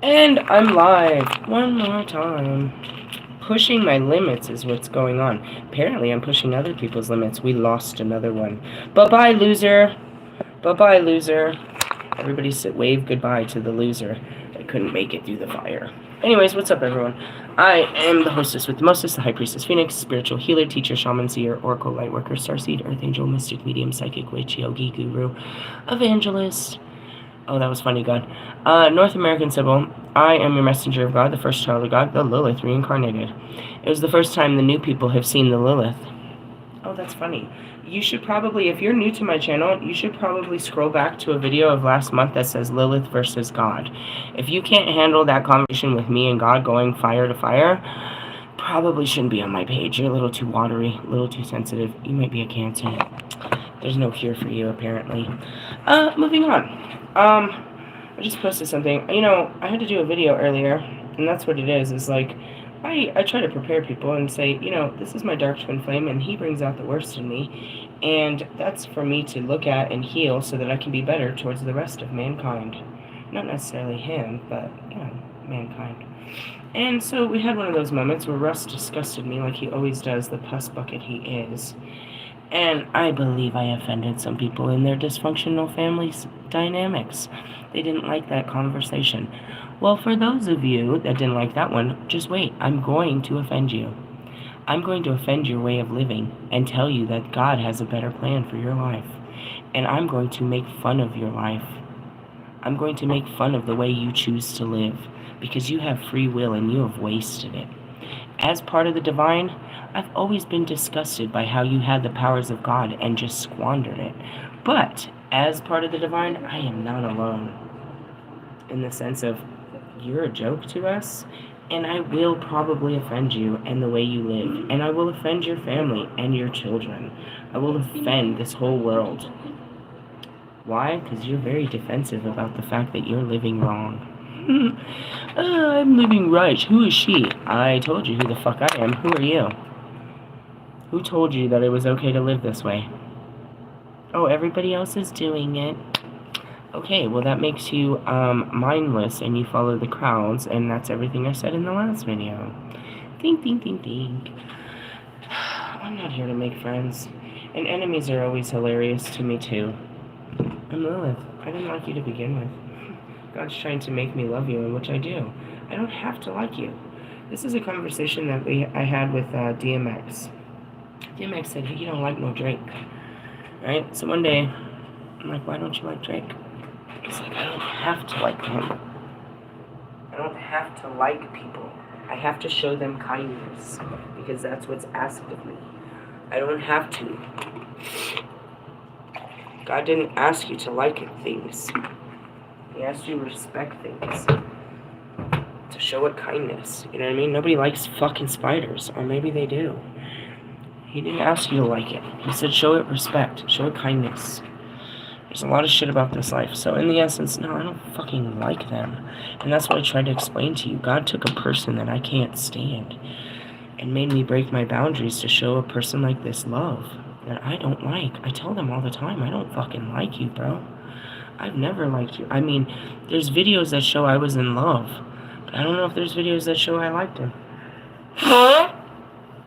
And I'm live one more time. Pushing my limits is what's going on. Apparently, I'm pushing other people's limits. We lost another one. Bye-bye, loser. Bye-bye, loser. Everybody wave goodbye to the loser that couldn't make it through the fire. Anyways, what's up, everyone? I am the hostess with the mostest, the High Priestess Phoenix, spiritual healer, teacher, shaman, seer, oracle, lightworker, starseed, earth angel, mystic, medium, psychic, witch, yogi, guru, evangelist. Oh, that was funny, God. North American Sybil, I am your messenger of God, the first child of God, the Lilith reincarnated. It was the first time the new people have seen the Lilith. Oh, that's funny. You should probably, if you're new to my channel, you should probably scroll back to a video of last month that says Lilith versus God. If you can't handle that conversation with me and God going fire to fire, probably shouldn't be on my page. You're a little too watery, a little too sensitive. You might be a Cancer. There's no cure for you, apparently. Moving on. I just posted something. You know, I had to do a video earlier, and that's what it is like, I try to prepare people and say, you know, this is my dark twin flame, and he brings out the worst in me, and that's for me to look at and heal so that I can be better towards the rest of mankind. Not necessarily him, but, you know, mankind. And so we had one of those moments where Russ disgusted me like he always does, the pus bucket he is. And I believe I offended some people in their dysfunctional family dynamics. They didn't like that conversation. Well, for those of you that didn't like that one, just wait. I'm going to offend you. I'm going to offend your way of living and tell you that God has a better plan for your life. And I'm going to make fun of your life. I'm going to make fun of the way you choose to live because you have free will and you have wasted it. As part of the divine, I've always been disgusted by how you had the powers of God and just squandered it. But as part of the divine, I am not alone. In the sense of, you're a joke to us, and I will probably offend you and the way you live. And I will offend your family and your children. I will offend this whole world. Why? Because you're very defensive about the fact that you're living wrong. I'm living right. Who is she? I told you who the fuck I am. Who are you? Who told you that it was okay to live this way? Oh, everybody else is doing it. Okay, well that makes you mindless and you follow the crowds, and that's everything I said in the last video. Ding, ding, ding, ding. I'm not here to make friends, and enemies are always hilarious to me too. I'm Lilith. I didn't like you to begin with. God's trying to make me love you, and which I do. I don't have to like you. This is a conversation that I had with DMX. DMX said, hey, you don't like no Drake. Right? So one day, I'm like, why don't you like Drake? He's like, I don't have to like him. I don't have to like people. I have to show them kindness, because that's what's asked of me. I don't have to. God didn't ask you to like things. He asked you to respect things. To show it kindness. You know what I mean? Nobody likes fucking spiders. Or maybe they do. He didn't ask you to like it. He said show it respect. Show it kindness. There's a lot of shit about this life. So in the essence, no, I don't fucking like them. And that's what I tried to explain to you. God took a person that I can't stand and made me break my boundaries to show a person like this love that I don't like. I tell them all the time, I don't fucking like you, bro. I've never liked you. I mean, there's videos that show I was in love. But I don't know if there's videos that show I liked him.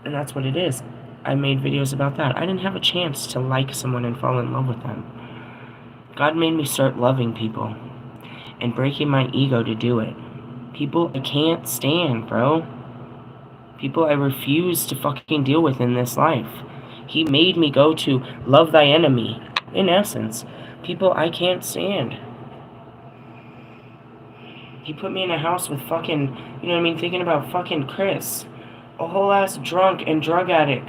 And that's what it is. I made videos about that. I didn't have a chance to like someone and fall in love with them. God made me start loving people and breaking my ego to do it. People I can't stand, bro. People I refuse to fucking deal with in this life. He made me go to love thy enemy. In essence, people I can't stand. He put me in a house with fucking, you know what I mean, thinking about fucking Chris. A whole ass drunk and drug addict.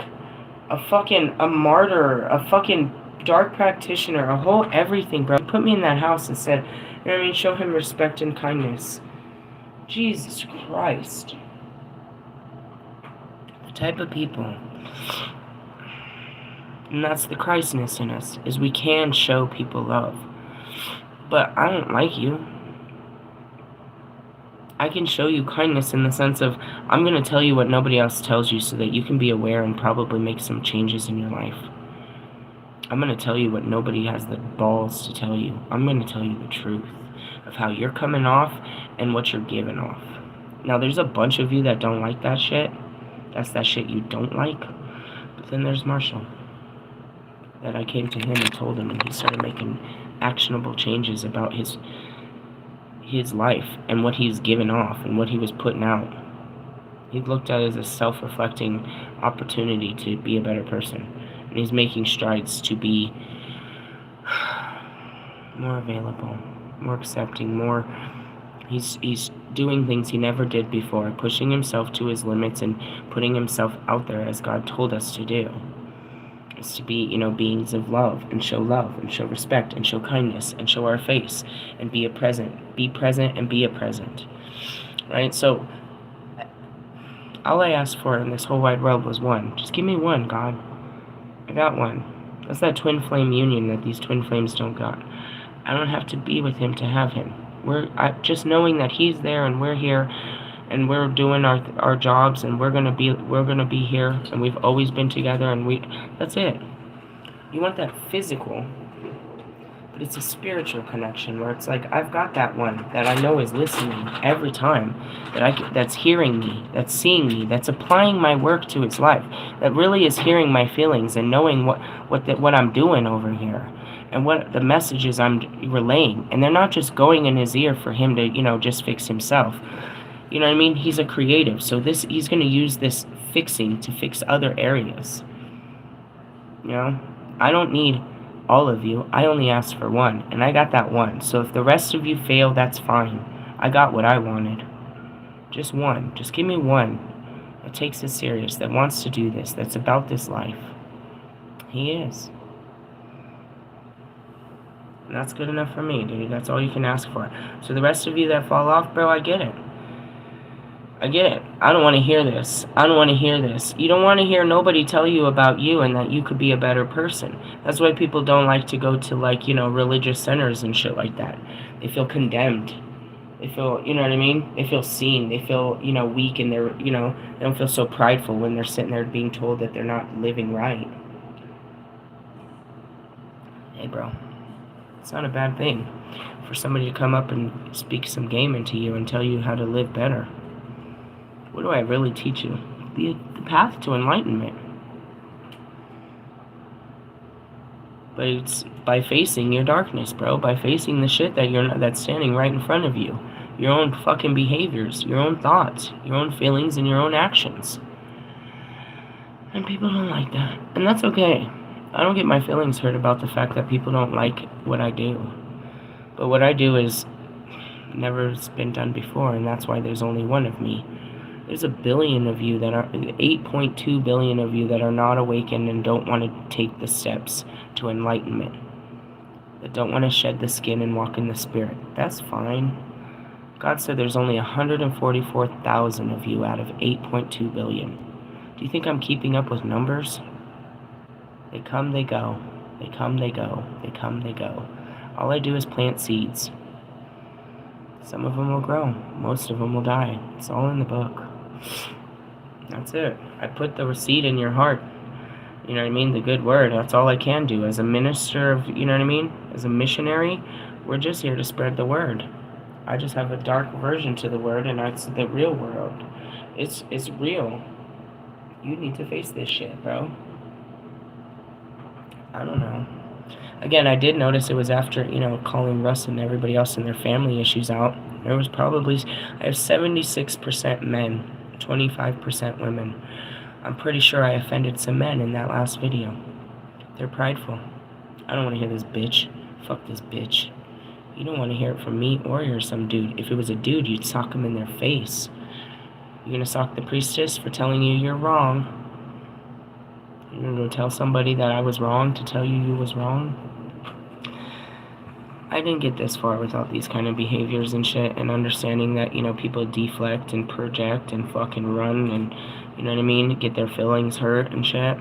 A martyr, a fucking dark practitioner, a whole everything, bro. He put me in that house and said, you know what I mean, show him respect and kindness. Jesus Christ. The type of people. And that's the Christness in us, is we can show people love. But I don't like you. I can show you kindness in the sense of, I'm going to tell you what nobody else tells you so that you can be aware and probably make some changes in your life. I'm going to tell you what nobody has the balls to tell you. I'm going to tell you the truth. of how you're coming off and what you're giving off. Now, there's a bunch of you that don't like that shit. That's that shit you don't like. But then there's Marshall. That I came to him and told him, and he started making actionable changes about his life and what he's given off and what he was putting out. He looked at it as a self-reflecting opportunity to be a better person. And he's making strides to be more available, more accepting, more... He's doing things he never did before, pushing himself to his limits and putting himself out there as God told us to do. It's to be, beings of love and show respect and show kindness and show our face and be present and be a present. Right? So all I asked for in this whole wide world was one. Just give me one, God. I got one. That's that twin flame union that these twin flames don't got. I don't have to be with him to have him. Just knowing that he's there and we're here and we're doing our jobs and we're gonna be here and we've always been together and that's it. You want that physical, but it's a spiritual connection where it's like I've got that one that I know is listening every time, that's hearing me, that's seeing me, that's applying my work to its life, that really is hearing my feelings and knowing what I'm doing over here. And what the messages I'm relaying. And they're not just going in his ear for him to, just fix himself. You know what I mean? He's a creative. So he's going to use this fixing to fix other areas. I don't need all of you. I only asked for one. And I got that one. So if the rest of you fail, that's fine. I got what I wanted. Just one. Just give me one that takes it serious, that wants to do this, that's about this life. He is. And that's good enough for me, dude. That's all you can ask for. So the rest of you that fall off, bro, I get it. I get it. I don't want to hear this. You don't want to hear nobody tell you about you and that you could be a better person. That's why people don't like to go to, religious centers and shit like that. They feel condemned. They feel, you know what I mean? They feel seen. They feel, weak and they're, they don't feel so prideful when they're sitting there being told that they're not living right. Hey, bro. It's not a bad thing for somebody to come up and speak some game into you and tell you how to live better. What do I really teach you? The path to enlightenment. But it's by facing your darkness, bro. By facing the shit that's standing right in front of you. Your own fucking behaviors, your own thoughts, your own feelings, and your own actions. And people don't like that. And that's okay. I don't get my feelings hurt about the fact that people don't like what I do. But what I do is never been done before, and that's why there's only one of me. There's 8.2 billion of you that are not awakened and don't want to take the steps to enlightenment. That don't want to shed the skin and walk in the spirit. That's fine. God said there's only 144,000 of you out of 8.2 billion. Do you think I'm keeping up with numbers? They come, they go. They come, they go. They come, they go. All I do is plant seeds. Some of them will grow. Most of them will die. It's all in the book. That's it. I put the seed in your heart. You know what I mean? The good word. That's all I can do. As a minister of, you know what I mean? As a missionary, we're just here to spread the word. I just have a dark version to the word, and it's the real world. It's real. You need to face this shit, bro. I don't know. Again, I did notice it was after, calling Russ and everybody else and their family issues out. There was probably, I have 76% men, 25% women. I'm pretty sure I offended some men in that last video. They're prideful. I don't want to hear this bitch. Fuck this bitch. You don't want to hear it from me or hear some dude. If it was a dude, you'd sock him in their face. You're going to sock the priestess for telling you you're wrong. You're going to go tell somebody that I was wrong to tell you was wrong. I didn't get this far without these kind of behaviors and shit, and understanding that, people deflect and project and fucking run and, you know what I mean, get their feelings hurt and shit.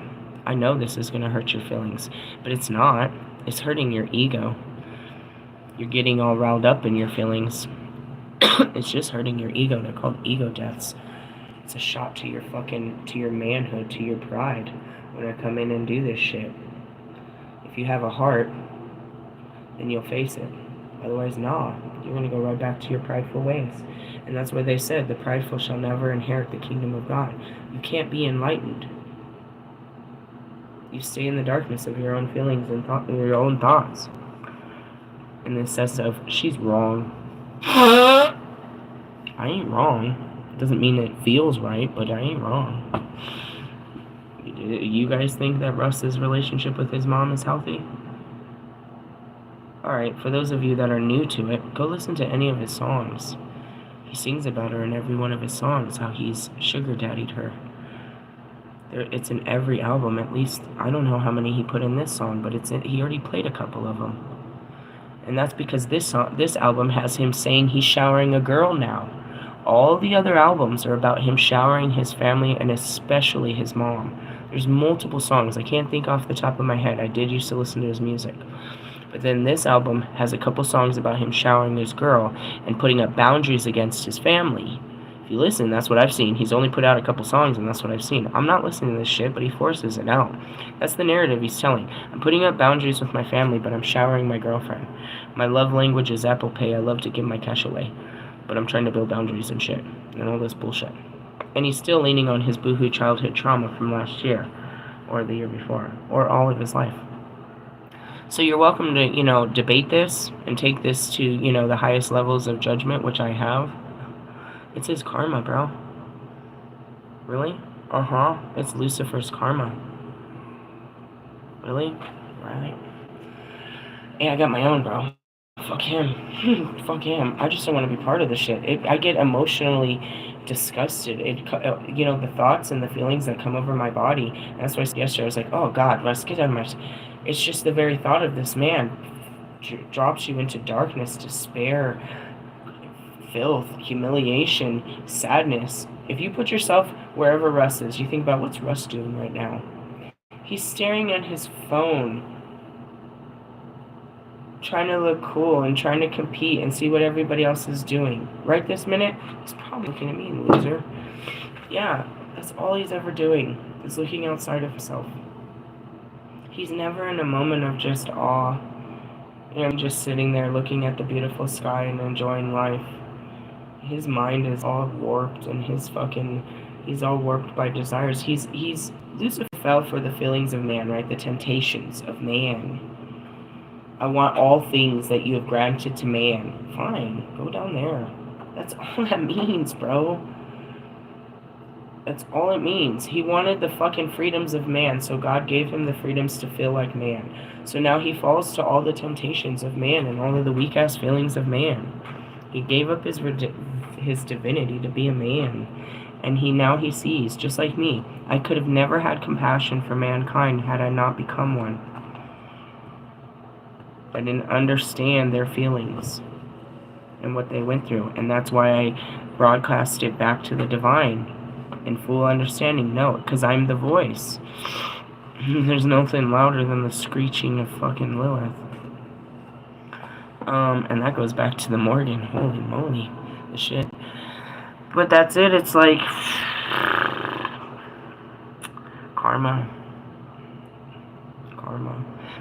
I know this is going to hurt your feelings, but it's not. It's hurting your ego. You're getting all riled up in your feelings. It's just hurting your ego. They're called ego deaths. It's a shot to your manhood, to your pride when I come in and do this shit. If you have a heart, then you'll face it. Otherwise, nah. You're going to go right back to your prideful ways. And that's why they said, the prideful shall never inherit the kingdom of God. You can't be enlightened. You stay in the darkness of your own feelings and your own thoughts. In the sense of, she's wrong. I ain't wrong. Doesn't mean it feels right, but I ain't wrong. You guys think that Russ's relationship with his mom is healthy? Alright, for those of you that are new to it, go listen to any of his songs. He sings about her in every one of his songs, how he's sugar daddied her. It's in every album, at least. I don't know how many he put in this song, but he already played a couple of them. And that's because this album has him saying he's showering a girl now. All the other albums are about him showering his family and especially his mom. There's multiple songs. I can't think off the top of my head. I did used to listen to his music. But then this album has a couple songs about him showering his girl and putting up boundaries against his family. If you listen, that's what I've seen. He's only put out a couple songs, and that's what I've seen. I'm not listening to this shit, but he forces it out. That's the narrative he's telling. I'm putting up boundaries with my family, but I'm showering my girlfriend. My love language is Apple Pay. I love to give my cash away. But I'm trying to build boundaries and shit, and all this bullshit. And he's still leaning on his boohoo childhood trauma from last year, or the year before, or all of his life. So you're welcome to, debate this and take this to, the highest levels of judgment, which I have. It's his karma, bro. Really? Uh-huh. It's Lucifer's karma. Really? Right. Yeah, I got my own, bro. Fuck him. Fuck him. I just don't want to be part of this shit. I get emotionally disgusted. The thoughts and the feelings that come over my body. And that's why yesterday I was like, oh God, let's get out of my... It's just the very thought of this man drops you into darkness, despair, filth, humiliation, sadness. If you put yourself wherever Russ is, you think about what's Russ doing right now. He's staring at his phone, trying to look cool and trying to compete and see what everybody else is doing. Right this minute, he's probably looking at me, loser. Yeah, that's all he's ever doing, is looking outside of himself. He's never in a moment of just awe. Just sitting there looking at the beautiful sky and enjoying life. His mind is all warped and he's all warped by desires. Lucifer fell for the feelings of man, right? The temptations of man. I want all things that you have granted to man. Fine, go down there. That's all that means, bro. That's all it means. He wanted the fucking freedoms of man, so God gave him the freedoms to feel like man. So now he falls to all the temptations of man and all of the weak-ass feelings of man. He gave up his divinity to be a man. And now he sees, just like me, I could have never had compassion for mankind had I not become one. I didn't understand their feelings and what they went through. And that's why I broadcast it back to the divine. In full understanding, no, because I'm the voice. There's nothing louder than the screeching of fucking Lilith. And that goes back to the Morgan. Holy moly, the shit. But that's it. It's like karma.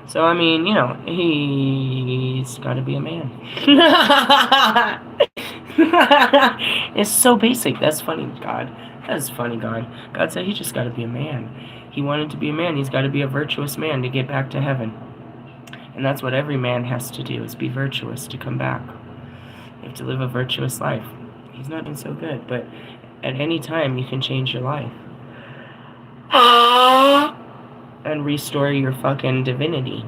So I mean, he's got to be a man. It's so basic. That's funny, God. That's funny, God. God said he just got to be a man. He wanted to be a man. He's got to be a virtuous man to get back to heaven. And that's what every man has to do, is be virtuous to come back. You have to live a virtuous life. He's not been so good, but at any time you can change your life. And restore your fucking divinity.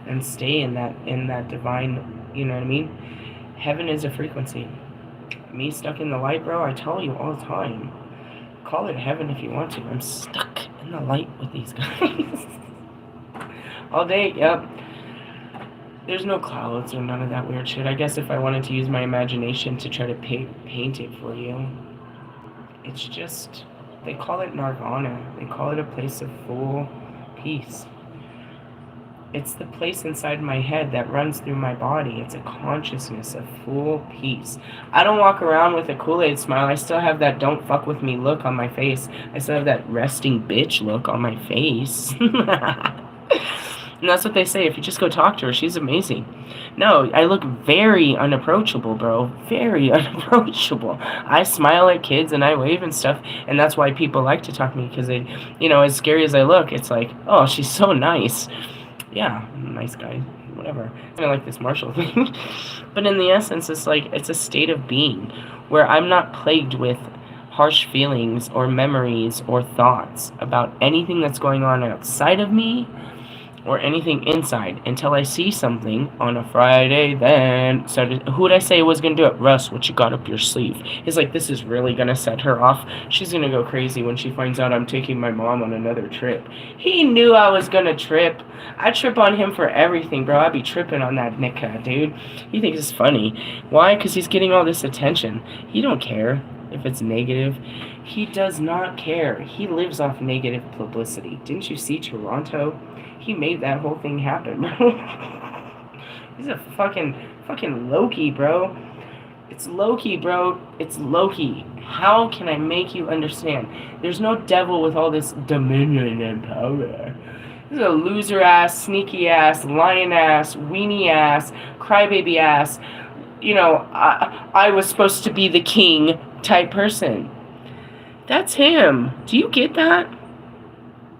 And stay in that divine, you know what I mean? Heaven is a frequency. Me stuck in the light, bro, I tell you all the time. Call it heaven if you want to. I'm stuck in the light with these guys. All day, yep. There's no clouds or none of that weird shit. I guess if I wanted to use my imagination to try to paint it for you, it's just, they call it nirvana. They call it a place of full peace. It's the place inside my head that runs through my body. It's a consciousness of full peace. I don't walk around with a Kool-Aid smile. I still have that don't fuck with me look on my face. I still have that resting bitch look on my face. And that's what they say. If you just go talk to her, she's amazing. No, I look very unapproachable, bro. Very unapproachable. I smile at kids and I wave and stuff. And that's why people like to talk to me. Because they, as scary as I look, it's like, oh, she's so nice. Yeah, nice guy. Whatever. I like this Marshall thing. But in the essence, it's like, it's a state of being where I'm not plagued with harsh feelings or memories or thoughts about anything that's going on outside of me or anything inside until I see something on a Friday. Then who would I say was gonna do it? Russ, what you got up your sleeve? He's like, this is really gonna set her off. She's gonna go crazy when she finds out I'm taking my mom on another trip. He knew I was gonna trip. I trip on him for everything, bro. I be tripping on that Nika, dude. He thinks it's funny. Why? Because he's getting all this attention. He don't care if it's negative. He does not care. He lives off negative publicity. Didn't you see Toronto? He made that whole thing happen, bro. He's a fucking Loki, bro. It's Loki, bro. It's Loki. How can I make you understand? There's no devil with all this dominion and power. This is a loser ass, sneaky ass, lion ass, weenie ass, crybaby ass. I was supposed to be the king type person. That's him. Do you get that?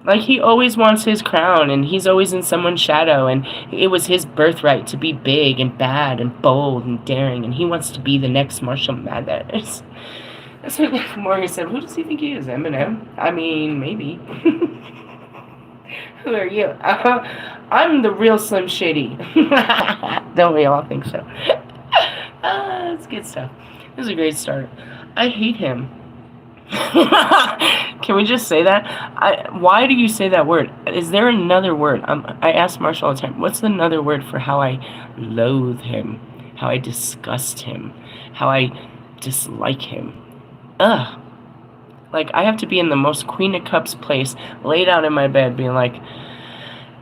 Like, he always wants his crown, and he's always in someone's shadow, and it was his birthright to be big and bad and bold and daring, and he wants to be the next Marshall Mathers. That's what Morgan said. Who does he think he is, Eminem? I mean, maybe. Who are you? I'm the real Slim Shady. Don't we all think so? That's good stuff. This is a great start. I hate him. Can we just say that? Why do you say that word? Is there another word? I ask Marshall all the time, what's another word for how I loathe him, how I disgust him, how I dislike him? Ugh. Like, I have to be in the most Queen of Cups place, laid out in my bed, being like,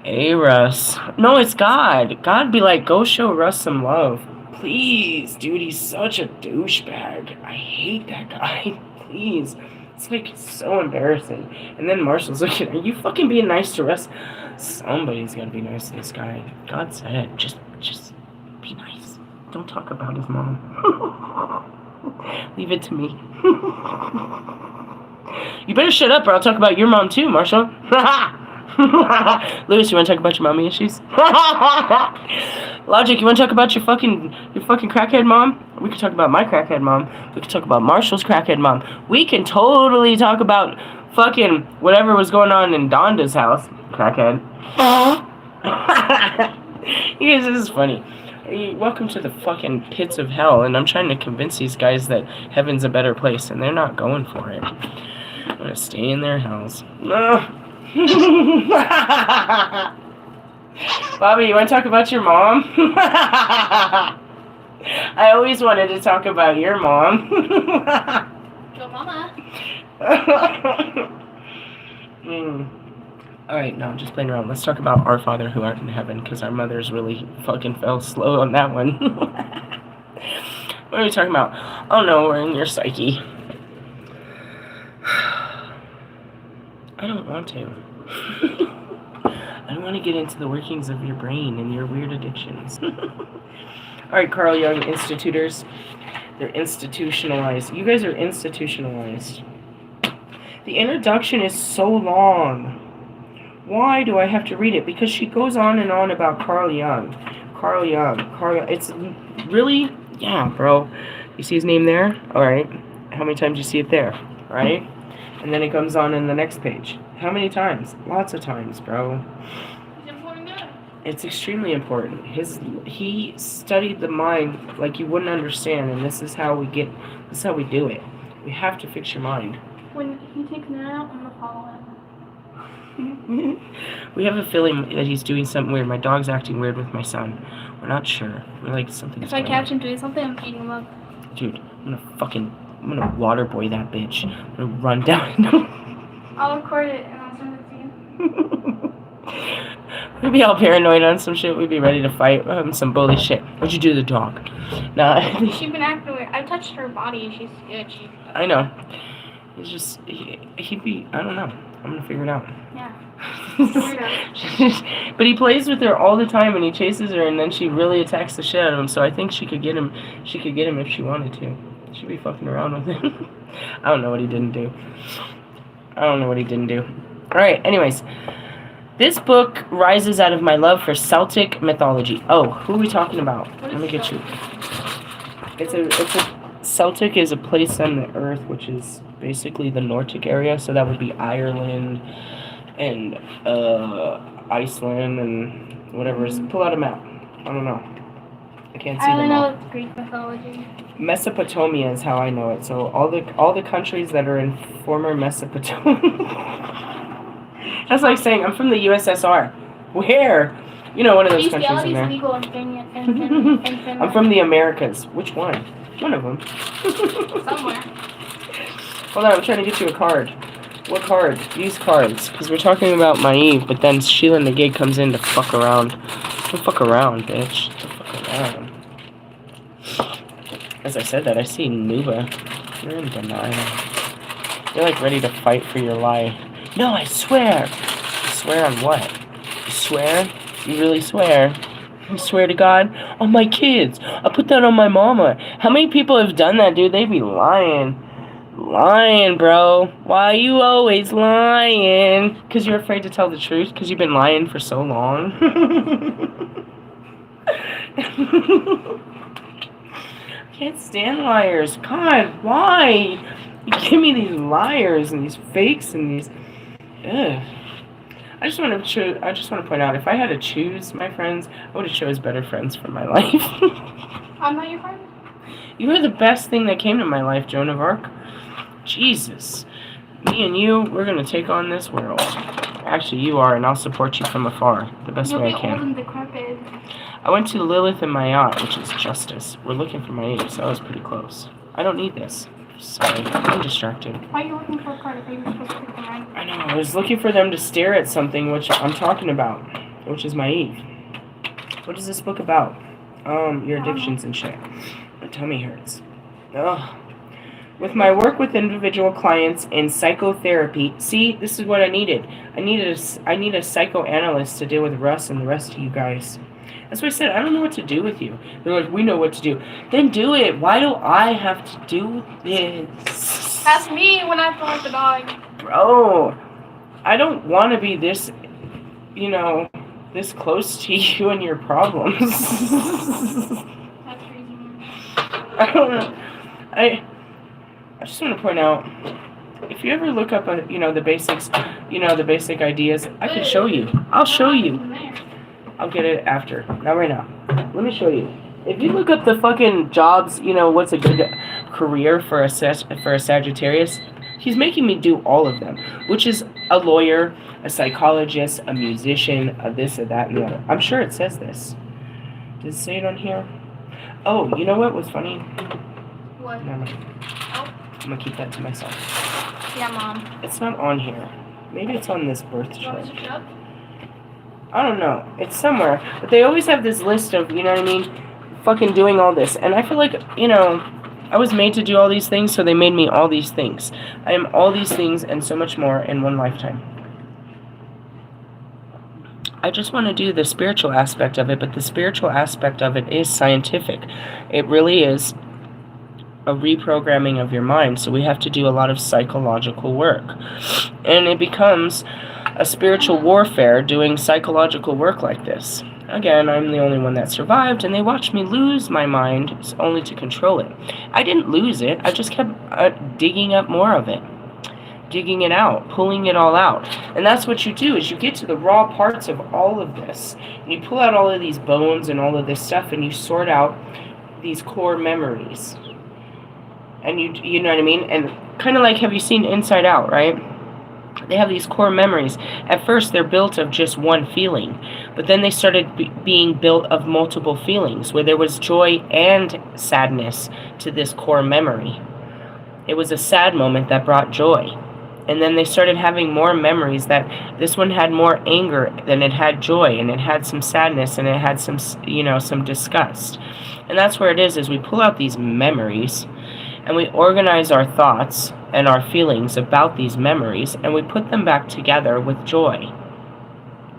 hey, Russ. No, it's God. God be like, go show Russ some love. Please, dude, he's such a douchebag. I hate that guy. Please. It's like so embarrassing. And then Marshall's looking, are you fucking being nice to Russ? Somebody's gotta be nice to this guy. God said, just be nice. Don't talk about his mom. Leave it to me. You better shut up or I'll talk about your mom too, Marshall. Lewis, you wanna talk about your mommy issues? Logic, you wanna talk about your fucking crackhead mom? We can talk about my crackhead mom. We can talk about Marshall's crackhead mom. We can totally talk about fucking whatever was going on in Donda's house. Crackhead. You guys, this is funny. Welcome to the fucking pits of hell, and I'm trying to convince these guys that heaven's a better place, and they're not going for it. I'm gonna stay in their house. Bobby, you want to talk about your mom? I always wanted to talk about your mom. Go, Mama. Alright, no, I'm just playing around. Let's talk about our Father who art in heaven, because our mothers really fucking fell slow on that one. What are we talking about? Oh no, we're in your psyche. I don't want to. I don't want to get into the workings of your brain and your weird addictions. Alright, Carl Jung institutors. They're institutionalized. You guys are institutionalized. The introduction is so long. Why do I have to read it? Because she goes on and on about Carl Jung. Carl Jung. It's really, yeah, bro. You see his name there? Alright. How many times do you see it there? Right? And then it comes on in the next page. How many times? Lots of times, bro. It's important guy. It's extremely important. He studied the mind like you wouldn't understand, and this is how we do it. We have to fix your mind. When he takes Nana out, I'm gonna follow him. We have a feeling that he's doing something weird. My dog's acting weird with my son. We're not sure. We're like, something's If I going catch on. him doing something, I'm beating him up. Dude, I'm gonna water boy that bitch. I'm gonna run down. I'll record it and I'll send it to you. We'd be all paranoid on some shit. We'd be ready to fight some bully shit. What'd you do to the dog? Nah. She's been acting weird. I touched her body and she's good. I know. He's just, he'd be, I don't know. I'm gonna figure it out. Yeah. But he plays with her all the time, and he chases her, and then she really attacks the shit out of him. So I think she could get him. She could get him if she wanted to. She'd be fucking around with him. I don't know what he didn't do. All right. Anyways, this book rises out of my love for Celtic mythology. Oh, who are we talking about? Let me get you. It's a Celtic is a place on the earth which is basically the Nordic area, so that would be Ireland and Iceland and whatever. Pull out a map. I don't know. I can't see I only them all. know it's Greek mythology. Mesopotamia is how I know it. So all the countries that are in former Mesopotamia. That's like saying I'm from the USSR. Where? You know, one of those countries in there. Legal in Finland. I'm from the Americas. Which one? One of them. Somewhere. Hold on, I'm trying to get you a card. What card? These cards. Because we're talking about Maeve, but then Sheila Negate comes in to fuck around. Don't fuck around, bitch. Don't fuck around. As I said that, I see Nuba. You're in denial. You're like ready to fight for your life. No, I swear. You swear on what? You swear? You really swear? You swear to God? On my kids. I put that on my mama. How many people have done that, dude? They be lying. Lying, bro. Why you always lying? Because you're afraid to tell the truth? Because you've been lying for so long? Can't stand liars. God, why? You give me these liars and these fakes and these... Ugh. I just want to point out, if I had to choose my friends, I would have chose better friends for my life. I'm not your friend? You were the best thing that came to my life, Joan of Arc. Jesus. Me and you, we're going to take on this world. Actually, you are, and I'll support you from afar, the best way I can. Old and decrepit. I went to Lilith and Mayat, which is justice. We're looking for my age, so I was pretty close. I don't need this. Sorry, I'm distracted. Why are you looking for a card if you were supposed to pick the right? I know, I was looking for them to stare at something which I'm talking about, which is Maeve. What is this book about? Your addictions and shit. My tummy hurts. Ugh. With my work with individual clients in psychotherapy, see, this is what I needed. I need a psychoanalyst to deal with Russ and the rest of you guys. That's what I said. I don't know what to do with you. They're like, we know what to do. Then do it. Why do I have to do this? That's me when I feel like the dog. Bro, I don't want to be this, this close to you and your problems. That's crazy. I don't know. I just want to point out, if you ever look up, the basics, the basic ideas, I can show you. I'll show you. I'll get it after. Not right now. Let me show you. If you look up the fucking jobs, what's a good career for a Sagittarius, he's making me do all of them, which is a lawyer, a psychologist, a musician, a this, a that, and the other. I'm sure it says this. Does it say it on here? Oh, you know what was funny? What? Never mind. Oh. I'm gonna keep that to myself. Yeah, Mom. It's not on here. Maybe it's on this birth You want chart. me to shut up? I don't know. It's somewhere. But they always have this list of, fucking doing all this. And I feel like, I was made to do all these things, so they made me all these things. I am all these things and so much more in one lifetime. I just want to do the spiritual aspect of it, but the spiritual aspect of it is scientific. It really is a reprogramming of your mind, so we have to do a lot of psychological work. And it becomes a spiritual warfare doing psychological work like this. Again, I'm the only one that survived, and they watched me lose my mind only to control it. I didn't lose it, I just kept digging up more of it. Digging it out, pulling it all out. And that's what you do, is you get to the raw parts of all of this, and you pull out all of these bones and all of this stuff, and you sort out these core memories. And you know what I mean? And kind of like, have you seen Inside Out, right? They have these core memories. At first, they're built of just one feeling, but then they started being built of multiple feelings, where there was joy and sadness to this core memory. It was a sad moment that brought joy. And then they started having more memories that this one had more anger than it had joy, and it had some sadness, and it had some, some disgust. And that's where it is we pull out these memories, and we organize our thoughts and our feelings about these memories, and we put them back together with joy.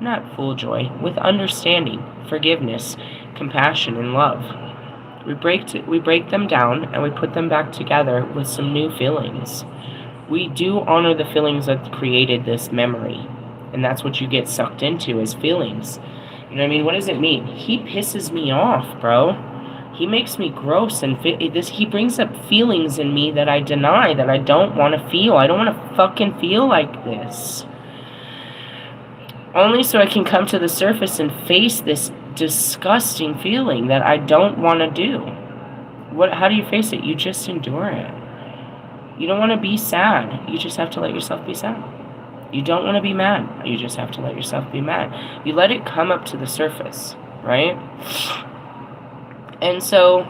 not full joy, with understanding, forgiveness, compassion, and love. We break them down and we put them back together with some new feelings. We do honor the feelings that created this memory, and that's what you get sucked into is feelings. You know what I mean? What does it mean? He pisses me off, bro. He makes me gross, and he brings up feelings in me that I deny, that I don't want to feel. I don't want to fucking feel like this. Only so I can come to the surface and face this disgusting feeling that I don't want to do. How do you face it? You just endure it. You don't want to be sad. You just have to let yourself be sad. You don't want to be mad. You just have to let yourself be mad. You let it come up to the surface, right? And so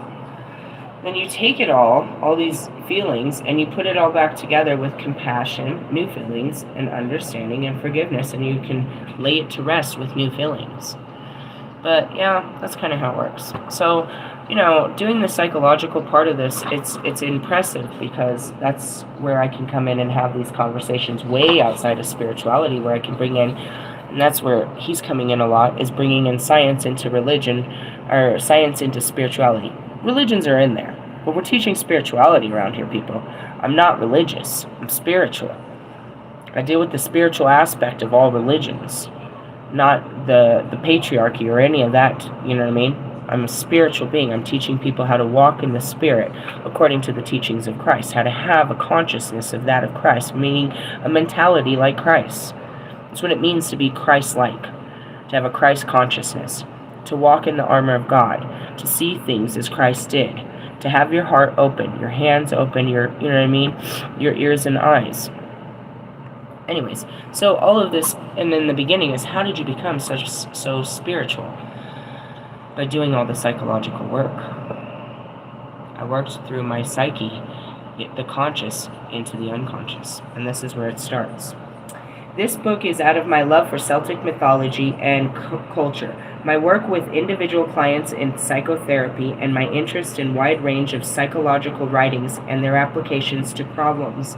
then you take it all these feelings, and you put it all back together with compassion, new feelings, and understanding and forgiveness, and you can lay it to rest with new feelings. But yeah, that's kind of how it works. So, doing the psychological part of this, it's impressive because that's where I can come in and have these conversations way outside of spirituality, where I can bring in, and that's where he's coming in a lot, is bringing in science into religion, or science into spirituality. Religions are in there, but we're teaching spirituality around here, people. I'm not religious. I'm spiritual. I deal with the spiritual aspect of all religions, not the patriarchy or any of that, you know what I mean? I'm a spiritual being. I'm teaching people how to walk in the Spirit according to the teachings of Christ, how to have a consciousness of that of Christ, meaning a mentality like Christ. That's what it means to be Christ-like, to have a Christ consciousness, to walk in the armor of God, to see things as Christ did, to have your heart open, your hands open, your ears and eyes. Anyways, so all of this, and then the beginning is, how did you become so spiritual? By doing all the psychological work. I worked through my psyche, the conscious into the unconscious, and this is where it starts. This book is out of my love for Celtic mythology and culture, my work with individual clients in psychotherapy, and my interest in wide range of psychological writings and their applications to problems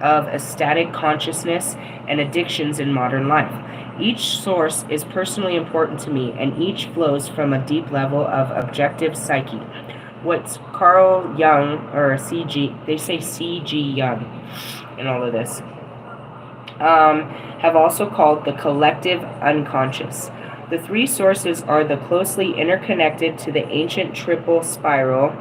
of ecstatic consciousness and addictions in modern life. Each source is personally important to me, and each flows from a deep level of objective psyche. What's Carl Jung, or C.G., they say C.G. Jung in all of this, have also called the collective unconscious. The three sources are the closely interconnected to the ancient triple spiral.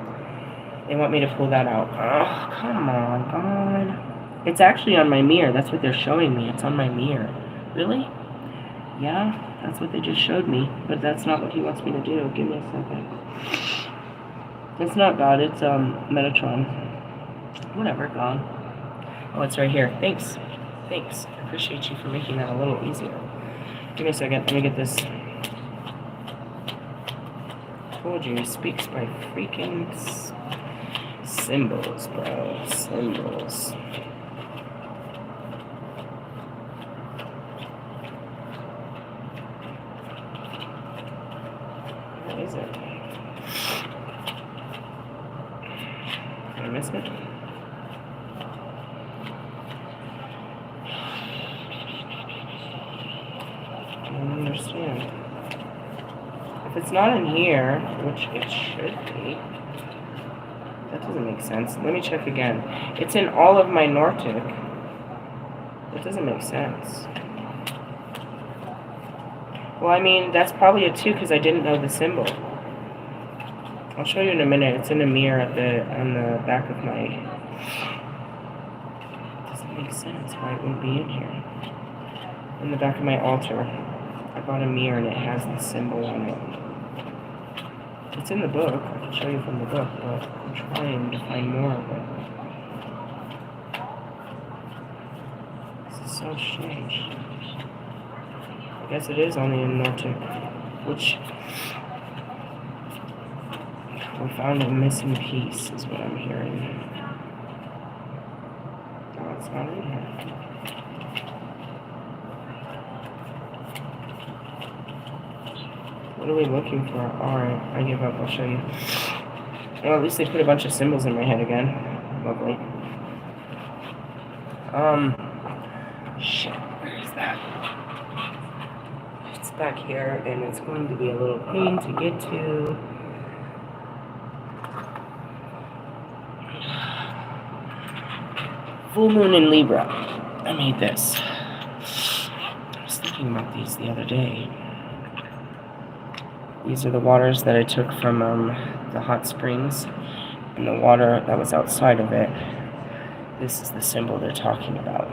They want me to pull that out. Oh, come on, God. It's actually on my mirror. That's what they're showing me. It's on my mirror. Really? Yeah, that's what they just showed me. But that's not what he wants me to do. Give me a second. It's not God. It's Metatron. Whatever, God. Oh, it's right here. Thanks. Thanks. I appreciate you for making that a little easier. Give me a second. Let me get this. Told you, he speaks by freaking symbols, bro. Symbols. What is it? Did I miss it? I don't understand. If it's not in here, which it should be, that doesn't make sense. Let me check again. It's in all of my Nordic. That doesn't make sense. Well, I mean, that's probably a 2 because I didn't know the symbol. I'll show you in a minute. It's in a mirror on the back of my... It doesn't make sense why it wouldn't be in here. In the back of my altar. I bought a mirror and it has the symbol on it. It's in the book. I can show you from the book, but I'm trying to find more of it. This is so strange. I guess it is only in Nordic, which we found a missing piece, is what I'm hearing. No, it's not in here. What are we looking for? Alright, I give up, I'll show you. Well, at least they put a bunch of symbols in my head again. Lovely. Shit, where is that? back here, and it's going to be a little pain to get to. Full moon in Libra. I made this. I was thinking about these the other day. These are the waters that I took from the hot springs, and the water that was outside of it. This is the symbol they're talking about.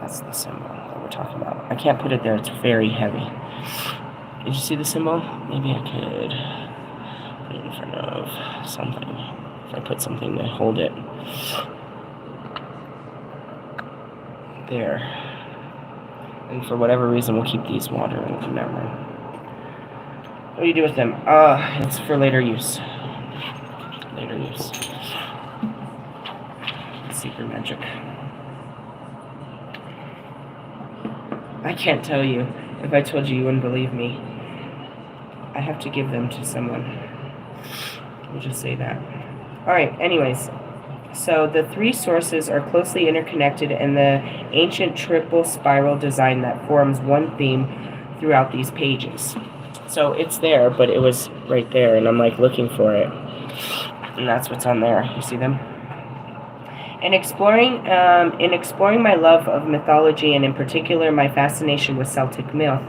That's the symbol that we're talking about. I can't put it there, it's very heavy. Did you see the symbol? Maybe I could put it in front of something. If I put something to hold it. There. And for whatever reason, we'll keep these water in that room. What do you do with them? It's for later use. Later use. Secret magic. I can't tell you. If I told you, you wouldn't believe me. I have to give them to someone. We'll just say that. Alright, anyways. So the three sources are closely interconnected in the ancient triple spiral design that forms one theme throughout these pages. So it's there, but it was right there, and I'm like looking for it. And that's what's on there. You see them? In exploring my love of mythology, and in particular my fascination with Celtic myth,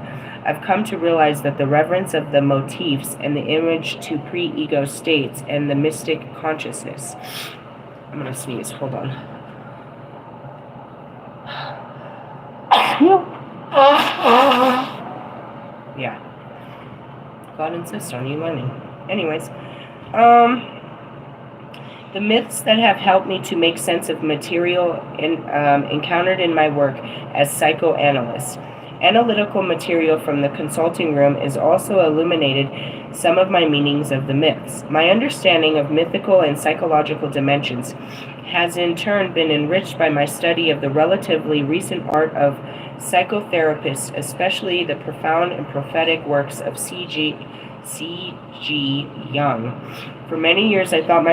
I've come to realize that the reverence of the motifs and the image to pre-ego states and the mystic consciousness. I'm gonna sneeze. Hold on. Yeah. God insists on you learning. Anyways, the myths that have helped me to make sense of material encountered in my work as psychoanalyst. Analytical material from the consulting room is also illuminated some of my meanings of the myths. My understanding of mythical and psychological dimensions has in turn been enriched by my study of the relatively recent art of psychotherapists, especially the profound and prophetic works of C.G. Jung. For many years I thought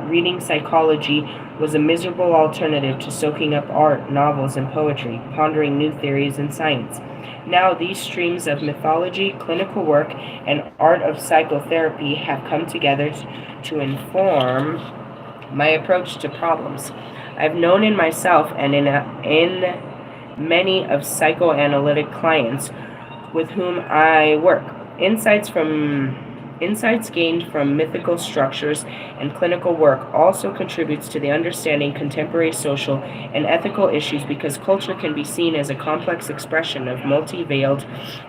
reading psychology was a miserable alternative to soaking up art, novels, and poetry, pondering new theories in science. Now these streams of mythology, clinical work, and art of psychotherapy have come together to inform my approach to problems. I've known in myself and in many of psychoanalytic clients with whom I work. Insights gained from mythical structures and clinical work also contributes to the understanding contemporary social and ethical issues, because culture can be seen as a complex expression of multi-veiled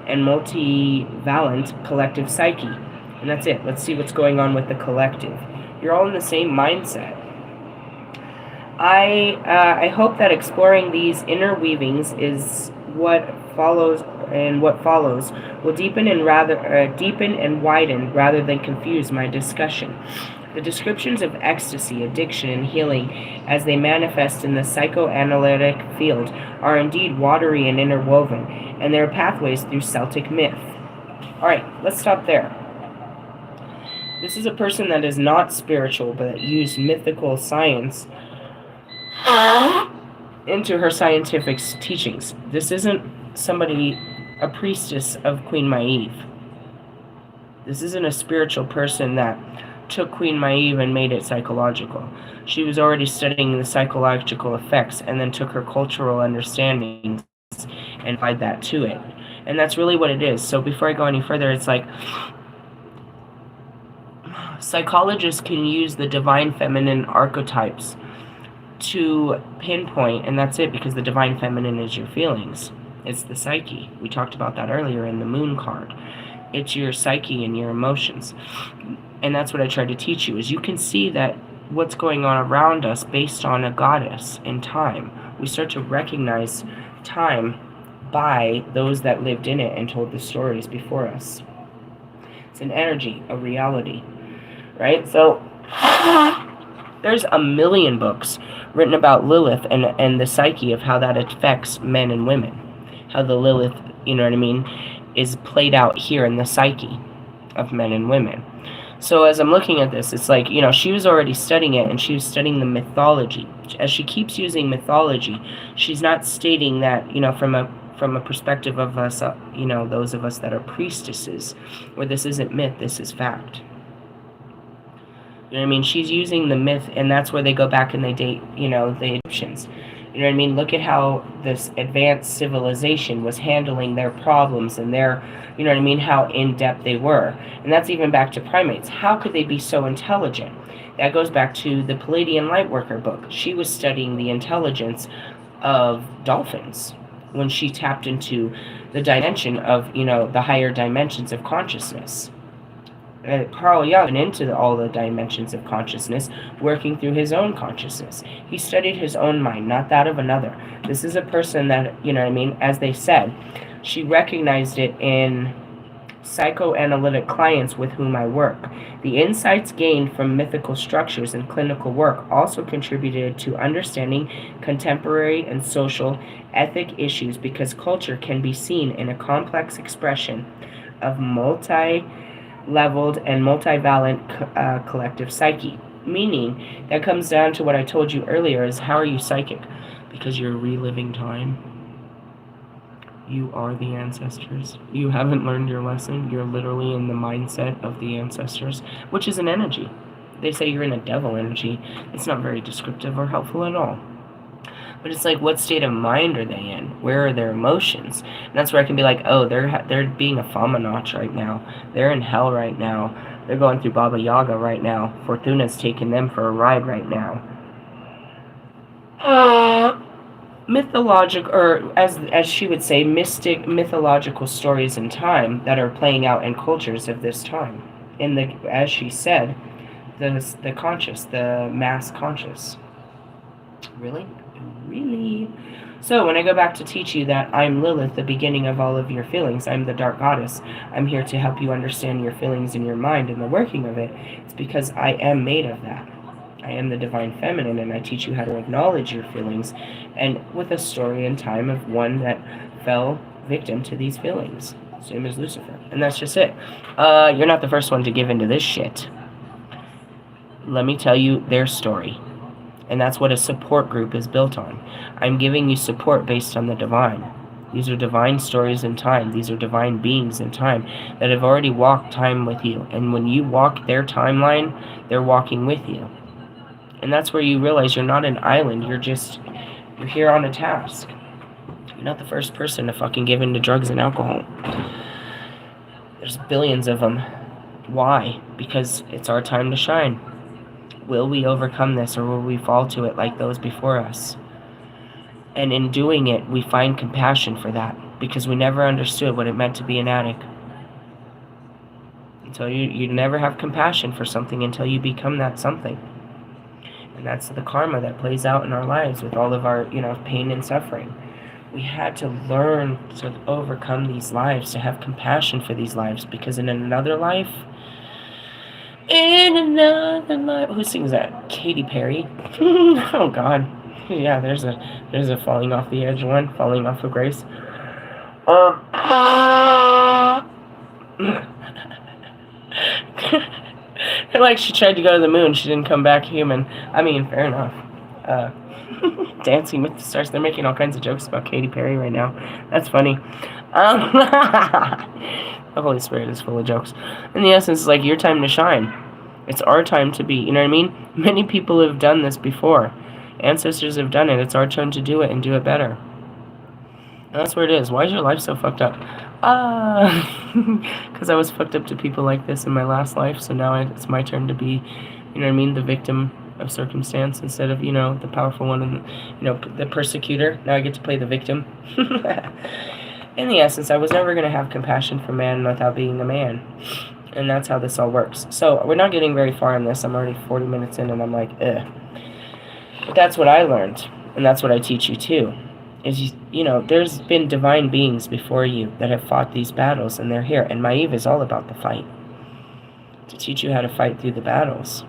and multivalent collective psyche. And that's it. Let's see what's going on with the collective. You're all in the same mindset. I hope that exploring these interweavings is what follows will deepen and widen rather than confuse my discussion. The descriptions of ecstasy, addiction, and healing as they manifest in the psychoanalytic field are indeed watery and interwoven, and their pathways through Celtic myth. Alright, let's stop there. This is a person that is not spiritual, but used mythical science into her scientific teachings. This isn't a priestess of Queen Maeve. This isn't a spiritual person that took Queen Maeve and made it psychological. She was already studying the psychological effects and then took her cultural understandings and applied that to it. And that's really what it is. So before I go any further, it's like psychologists can use the divine feminine archetypes to pinpoint, and that's it, because the divine feminine is your feelings. It's the psyche. We talked about that earlier in the moon card. It's your psyche and your emotions. And that's what I tried to teach you, is you can see that what's going on around us based on a goddess in time. We start to recognize time by those that lived in it and told the stories before us. It's an energy, a reality, right? So there's a million books written about Lilith and the psyche of how that affects men and women. How the Lilith, you know what I mean, is played out here in the psyche of men and women. So as I'm looking at this, it's like, she was already studying it, and she was studying the mythology. As she keeps using mythology, she's not stating that, from a perspective of us, those of us that are priestesses, where this isn't myth, this is fact. You know what I mean? She's using the myth, and that's where they go back and they date, the Egyptians. You know what I mean? Look at how this advanced civilization was handling their problems and their, you know what I mean, how in-depth they were. And that's even back to primates. How could they be so intelligent? That goes back to the Palladian Lightworker book. She was studying the intelligence of dolphins when she tapped into the dimension of, the higher dimensions of consciousness. Carl Jung went into all the dimensions of consciousness, working through his own consciousness. He studied his own mind, not that of another. This is a person that, as they said, she recognized it in psychoanalytic clients with whom I work. The insights gained from mythical structures and clinical work also contributed to understanding contemporary and social ethic issues, because culture can be seen in a complex expression of multi-leveled and multivalent collective psyche. Meaning, that comes down to what I told you earlier, is how are you psychic? Because you're reliving time. You are the ancestors. You haven't learned your lesson. You're literally in the mindset of the ancestors, which is an energy. They say you're in a devil energy. It's not very descriptive or helpful at all. But it's like, what state of mind are they in? Where are their emotions? And that's where I can be like, oh, they're being a Famanach right now. They're in hell right now. They're going through Baba Yaga right now. Fortuna's taking them for a ride right now. Mythological, or as she would say, mystic mythological stories in time that are playing out in cultures of this time. In the, as she said, the conscious, the mass conscious. Really? So when I go back to teach you that I'm Lilith, the beginning of all of your feelings, I'm the dark goddess, I'm here to help you understand your feelings and your mind and the working of it, it's because I am made of that. I am the divine feminine, and I teach you how to acknowledge your feelings, and with a story in time of one that fell victim to these feelings, same as Lucifer. And that's just it. You're not the first one to give into this shit. Let me tell you their story. And that's what a support group is built on. I'm giving you support based on the divine. These are divine stories in time. These are divine beings in time that have already walked time with you. And when you walk their timeline, they're walking with you. And that's where you realize you're not an island. You're here on a task. You're not the first person to fucking give into drugs and alcohol. There's billions of them. Why? Because it's our time to shine. Will we overcome this, or will we fall to it like those before us? And in doing it, we find compassion for that, because we never understood what it meant to be an addict. Until you never have compassion for something until you become that something. And that's the karma that plays out in our lives with all of our, pain and suffering. We had to learn to overcome these lives, to have compassion for these lives, because in another life, who sings that? Katy Perry? Oh God. Yeah, there's a falling off the edge one, falling off of grace. Like she tried to go to the moon, she didn't come back human. I mean, fair enough. Dancing with the Stars. They're making all kinds of jokes about Katy Perry right now. That's funny. The Holy Spirit is full of jokes. And the essence is like, your time to shine. It's our time to be, you know what I mean? Many people have done this before. Ancestors have done it. It's our turn to do it and do it better. And that's where it is. Why is your life so fucked up? Because I was fucked up to people like this in my last life, so now it's my turn to be, you know what I mean, the victim of circumstance instead of, the powerful one and, the persecutor. Now I get to play the victim. In the essence, I was never going to have compassion for man without being a man. And that's how this all works. So we're not getting very far in this. I'm already 40 minutes in and I'm like, ugh. But that's what I learned. And that's what I teach you too. Is, there's been divine beings before you that have fought these battles, and they're here. And Maeve is all about the fight. To teach you how to fight through the battles.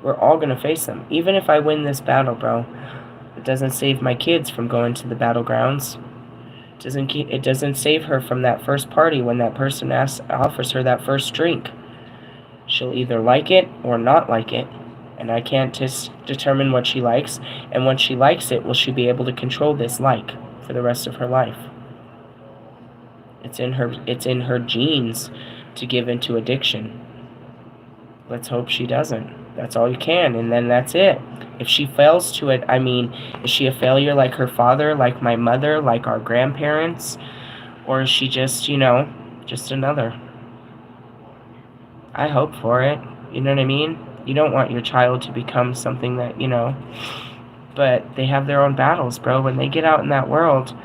We're all going to face them. Even if I win this battle, bro, it doesn't save my kids from going to the battlegrounds. It doesn't save her from that first party when that person offers her that first drink. She'll either like it or not like it. And I can't just determine what she likes. And when she likes it, will she be able to control this like for the rest of her life? It's in her genes to give into addiction. Let's hope she doesn't. That's all you can, and then that's it. If she fails to it, I mean, is she a failure like her father, like my mother, like our grandparents? Or is she just, just another? I hope for it. You know what I mean? You don't want your child to become something that, but they have their own battles, bro. When they get out in that world,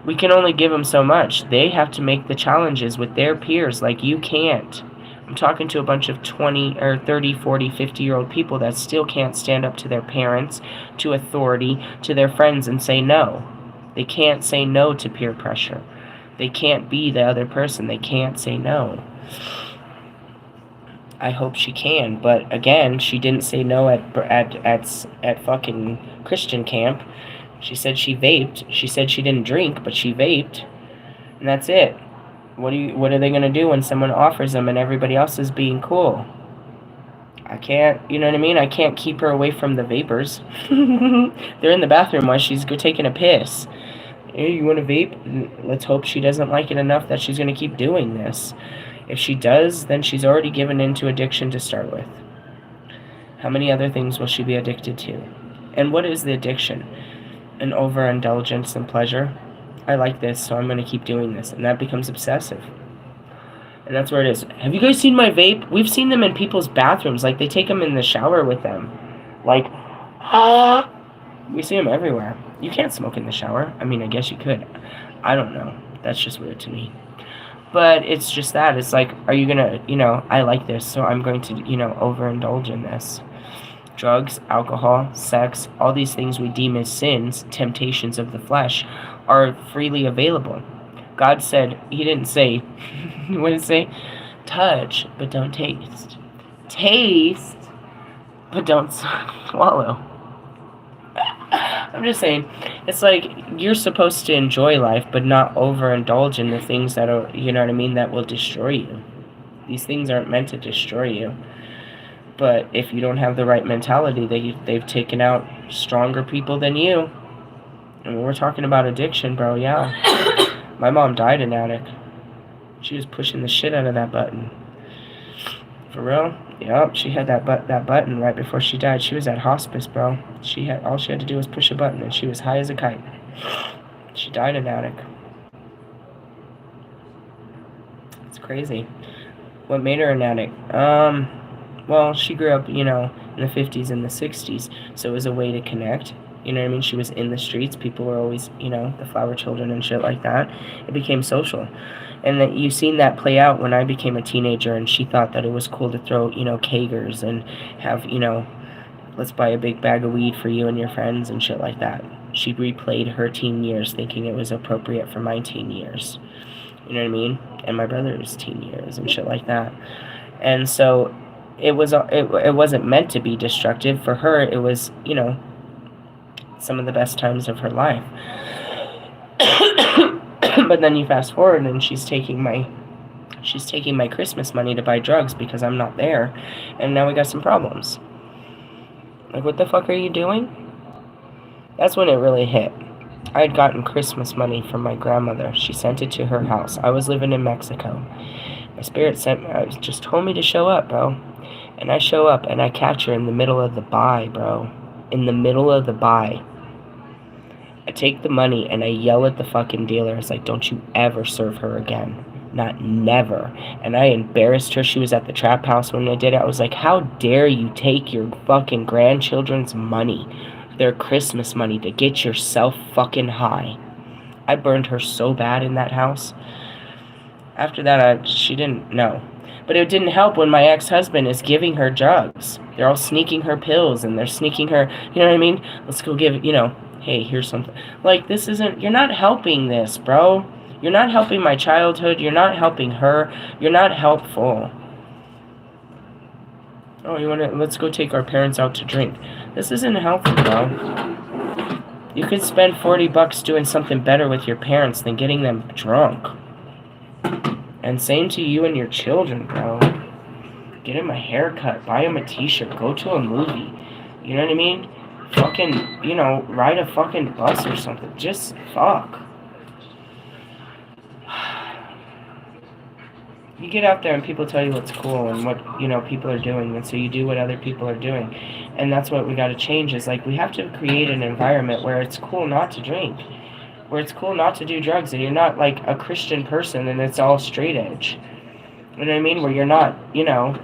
we can only give them so much. They have to make the challenges with their peers like you can't. I'm talking to a bunch of 20 or 30, 40, 50-year-old people that still can't stand up to their parents, to authority, to their friends and say no. They can't say no to peer pressure. They can't be the other person. They can't say no. I hope she can, but again, she didn't say no at fucking Christian camp. She said she vaped. She said she didn't drink, but she vaped. And that's it. What are they gonna do when someone offers them and everybody else is being cool? I can't, you know what I mean? I can't keep her away from the vapors. They're in the bathroom while she's taking a piss. Hey, you want to vape? Let's hope she doesn't like it enough that she's gonna keep doing this. If she does, then she's already given into addiction to start with. How many other things will she be addicted to? And what is the addiction? An overindulgence in pleasure. I like this, so I'm going to keep doing this. And that becomes obsessive. And that's where it is. Have you guys seen my vape? We've seen them in people's bathrooms. Like, they take them in the shower with them. Like, we see them everywhere. You can't smoke in the shower. I mean, I guess you could. I don't know. That's just weird to me. But it's just that. It's like, are you going to, I like this, so I'm going to, overindulge in this. Drugs, alcohol, sex, all these things we deem as sins, temptations of the flesh, are freely available. God said, he didn't say, what did it say? Touch, but don't taste. Taste, but don't swallow. I'm just saying, it's like you're supposed to enjoy life, but not overindulge in the things that are, that will destroy you. These things aren't meant to destroy you. But if you don't have the right mentality, they've taken out stronger people than you. And when we're talking about addiction, bro, yeah. My mom died an addict. She was pushing the shit out of that button. For real? Yep, she had that button right before she died. She was at hospice, bro. All she had to do was push a button, and she was high as a kite. She died an addict. It's crazy. What made her an addict? Well, she grew up, in the 50s and the 60s, so it was a way to connect. You know what I mean? She was in the streets. People were always, the flower children and shit like that. It became social. And that you've seen that play out when I became a teenager, and she thought that it was cool to throw, kegers and have, let's buy a big bag of weed for you and your friends and shit like that. She replayed her teen years thinking it was appropriate for my teen years. You know what I mean? And my brother's teen years and shit like that. And so it wasn't meant to be destructive. For her, it was, some of the best times of her life. But then you fast forward and she's taking my Christmas money to buy drugs because I'm not there, and now we got some problems. Like, what the fuck are you doing? That's when it really hit. I had gotten Christmas money from my grandmother. She sent it to her house. I was living in Mexico. My spirit just told me to show up, bro. And I show up and I catch her in the middle of the buy, bro. In the middle of the buy. I take the money and I yell at the fucking dealer. It's like, don't you ever serve her again. Not never. And I embarrassed her. She was at the trap house when I did it. I was like, how dare you take your fucking grandchildren's money, their Christmas money, to get yourself fucking high. I burned her so bad in that house. After that, she didn't know. But it didn't help when my ex-husband is giving her drugs. They're all sneaking her pills and they're sneaking her, you know what I mean? Let's go give, hey, here's something. Like, this isn't, you're not helping this, bro. You're not helping my childhood. You're not helping her. You're not helpful. Oh, let's go take our parents out to drink. This isn't helpful, bro. You could spend $40 doing something better with your parents than getting them drunk. And same to you and your children, bro. get him a haircut, buy him a t-shirt, go to a movie. You know what I mean? Fucking, you know, ride a fucking bus or something. Just fuck. You get out there and people tell you what's cool and what, you know, people are doing, and so you do what other people are doing. And that's what we got to change, is like we have to create an environment where it's cool not to drink, where it's cool not to do drugs, and you're not like a Christian person and it's all straight edge. You know what I mean? Where you're not, you know,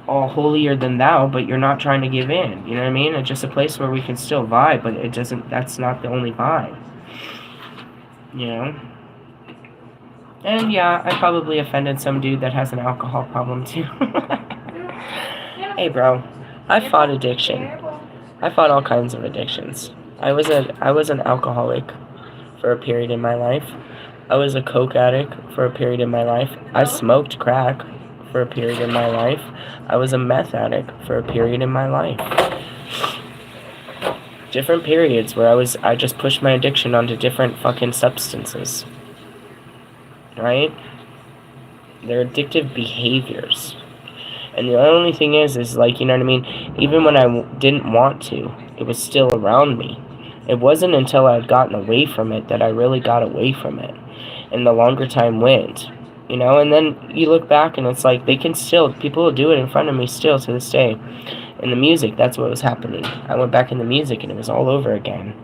all holier than thou, but you're not trying to give in. You know what I mean? It's just a place where we can still vibe, but it doesn't, that's not the only vibe. You know? And yeah, I probably offended some dude that has an alcohol problem too. Hey bro, I fought addiction. I fought all kinds of addictions. I was an alcoholic for a period in my life. I was a coke addict for a period in my life. I smoked crack for a period in my life. I was a meth addict for a period in my life. Different periods where I just pushed my addiction onto different fucking substances. Right? They're addictive behaviors. And the only thing is like, you know what I mean? Even when I didn't want to, it was still around me. It wasn't until I had gotten away from it that I really got away from it. And the longer time went, you know, and then you look back and it's like people will do it in front of me still to this day. In the music, that's what was happening. I went back in the music and it was all over again.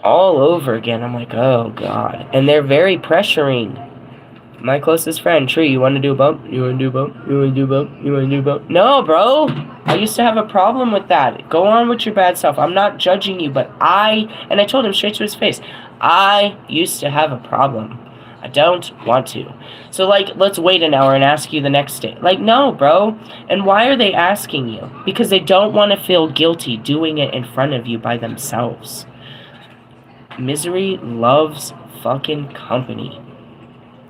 All over again. I'm like, oh God. And they're very pressuring. My closest friend, Tree, you want to do a bump? You want to do a bump? You want to do a bump? You want to do a bump? No, bro. I used to have a problem with that. Go on with your bad self. I'm not judging you, but I told him straight to his face, I used to have a problem. I don't want to. So, like, let's wait an hour and ask you the next day. Like, no, bro. And why are they asking you? Because they don't want to feel guilty doing it in front of you by themselves. Misery loves fucking company.